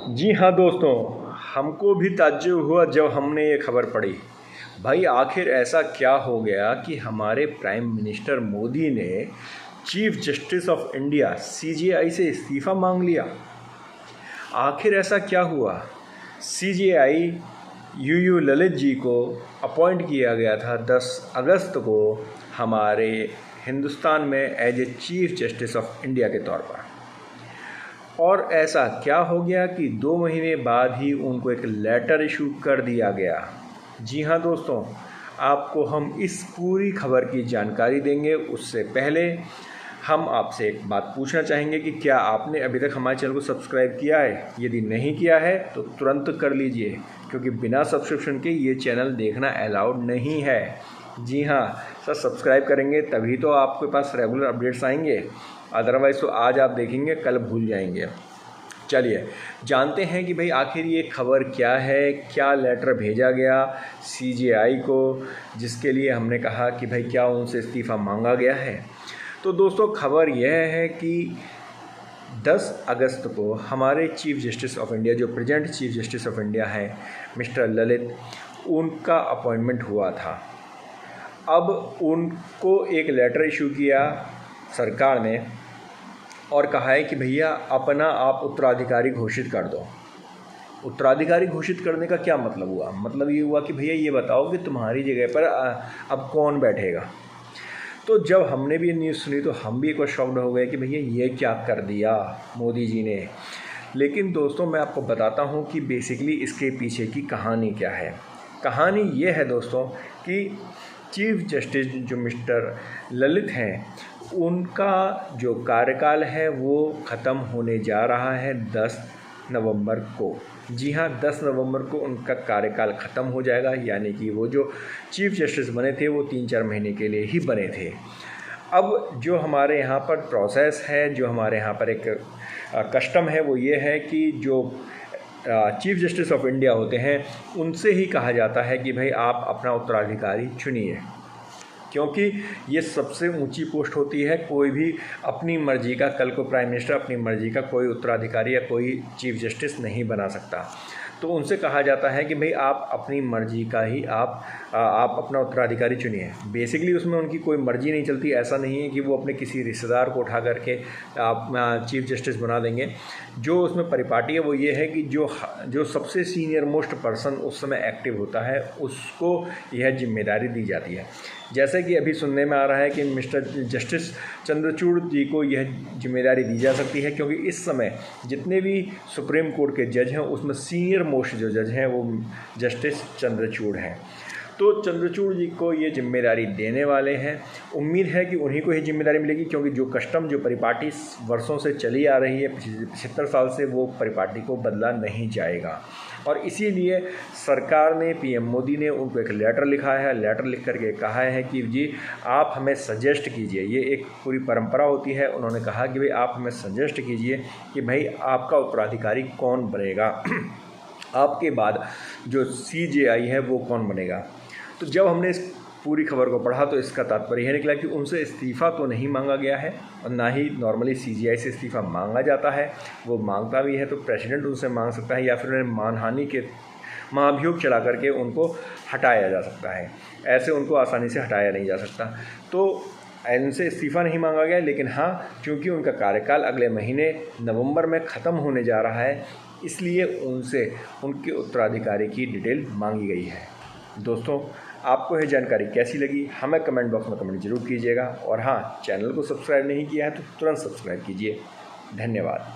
जी हाँ दोस्तों, हमको भी ताज्जुब हुआ जब हमने ये खबर पढ़ी। भाई आखिर ऐसा क्या हो गया कि हमारे प्राइम मिनिस्टर मोदी ने chief justice of India CJI से इस्तीफ़ा मांग लिया। आखिर ऐसा क्या हुआ? सीजेआई यूयू ललित जी को अपॉइंट किया गया था 10 अगस्त को हमारे हिंदुस्तान में as a chief justice of India के तौर पर। और ऐसा क्या हो गया कि 2 महीने बाद ही उनको एक लेटर इशू कर दिया गया। जी हाँ दोस्तों, आपको हम इस पूरी खबर की जानकारी देंगे। उससे पहले हम आपसे एक बात पूछना चाहेंगे कि क्या आपने अभी तक हमारे चैनल को सब्सक्राइब किया है? यदि नहीं किया है तो तुरंत कर लीजिए, क्योंकि बिना सब्सक्रिप्शन के ये चैनल देखना अलाउड नहीं है। जी हाँ सर, सब्सक्राइब करेंगे तभी तो आपके पास रेगुलर अपडेट्स आएंगे, अदरवाइज़ तो आज आप देखेंगे कल भूल जाएंगे। चलिए जानते हैं कि भाई आखिर ये खबर क्या है, क्या लेटर भेजा गया सीजेआई को, जिसके लिए हमने कहा कि भाई क्या उनसे इस्तीफ़ा मांगा गया है। तो दोस्तों खबर यह है कि 10 अगस्त को हमारे चीफ जस्टिस ऑफ इंडिया, जो present chief justice of India है मिस्टर ललित, उनका अपॉइंटमेंट हुआ था। अब उनको एक लेटर इशू किया सरकार ने और कहा है कि भैया अपना आप उत्तराधिकारी घोषित कर दो। उत्तराधिकारी घोषित करने का क्या मतलब हुआ? मतलब ये हुआ कि भैया ये बताओ कि तुम्हारी जगह पर अब कौन बैठेगा। तो जब हमने भी ये न्यूज़ सुनी तो हम भी एक बार शॉक्ड हो गए कि भैया ये क्या कर दिया मोदी जी ने। लेकिन दोस्तों मैं आपको बताता हूँ कि बेसिकली इसके पीछे की कहानी क्या है। कहानी ये है दोस्तों कि चीफ जस्टिस जो मिस्टर ललित हैं, उनका जो कार्यकाल है वो ख़त्म होने जा रहा है 10 नवंबर को। जी हाँ, 10 नवंबर को उनका कार्यकाल ख़त्म हो जाएगा। यानी कि वो जो चीफ जस्टिस बने थे वो 3-4 महीने के लिए ही बने थे। अब जो हमारे यहाँ पर प्रोसेस है, जो हमारे यहाँ पर एक कस्टम है, वो ये है कि जो चीफ जस्टिस ऑफ इंडिया होते हैं उनसे ही कहा जाता है कि भाई आप अपना उत्तराधिकारी चुनिए, क्योंकि ये सबसे ऊंची पोस्ट होती है। कोई भी अपनी मर्जी का, कल को प्राइम मिनिस्टर अपनी मर्जी का कोई उत्तराधिकारी या कोई चीफ जस्टिस नहीं बना सकता। तो उनसे कहा जाता है कि भाई आप अपनी मर्जी का ही आप अपना उत्तराधिकारी चुनिए। बेसिकली उसमें उनकी कोई मर्जी नहीं चलती। ऐसा नहीं है कि वो अपने किसी रिश्तेदार को उठा करके आप चीफ जस्टिस बना देंगे। जो उसमें परिपाटी है वो ये है कि जो सबसे सीनियर मोस्ट पर्सन उस समय एक्टिव होता है उसको यह जिम्मेदारी दी जाती है। जैसे कि अभी सुनने में आ रहा है कि मिस्टर जस्टिस चंद्रचूड़ जी को यह जिम्मेदारी दी जा सकती है, क्योंकि इस समय जितने भी सुप्रीम कोर्ट के जज हैं उसमें सीनियर मोस्ट जो जज हैं वो जस्टिस चंद्रचूड़ हैं। तो चंद्रचूड़ जी को ये जिम्मेदारी देने वाले हैं। उम्मीद है कि उन्हीं को ही जिम्मेदारी मिलेगी, क्योंकि जो कस्टम, जो परिपाटी वर्षों से चली आ रही है, 75 साल से, वो परिपाटी को बदला नहीं जाएगा। और इसीलिए सरकार ने, पीएम मोदी ने उनको एक लेटर लिखा है। लेटर लिख करके कहा है कि जी आप हमें सजेस्ट कीजिए। ये एक पूरी परंपरा होती है। उन्होंने कहा कि भाई आप हमें सजेस्ट कीजिए कि भाई आपका उत्तराधिकारी कौन बनेगा, आपके बाद जो सीजेआई है वो कौन बनेगा। तो जब हमने इस पूरी खबर को पढ़ा तो इसका तात्पर्य यह निकला कि उनसे इस्तीफ़ा तो नहीं मांगा गया है, और ना ही नॉर्मली सीजेआई से इस्तीफ़ा मांगा जाता है। वो मांगता भी है तो प्रेसिडेंट उनसे मांग सकता है, या फिर उन्हें मानहानि के महाभियोग चला करके उनको हटाया जा सकता है। ऐसे उनको आसानी से हटाया नहीं जा सकता। तो इनसे इस्तीफ़ा नहीं मांगा गया, लेकिन हाँ, चूँकि उनका कार्यकाल अगले महीने नवंबर में ख़त्म होने जा रहा है, इसलिए उनसे उनके उत्तराधिकारी की डिटेल मांगी गई है। दोस्तों आपको यह जानकारी कैसी लगी हमें कमेंट बॉक्स में कमेंट जरूर कीजिएगा, और हाँ, चैनल को सब्सक्राइब नहीं किया है तो तुरंत सब्सक्राइब कीजिए। धन्यवाद।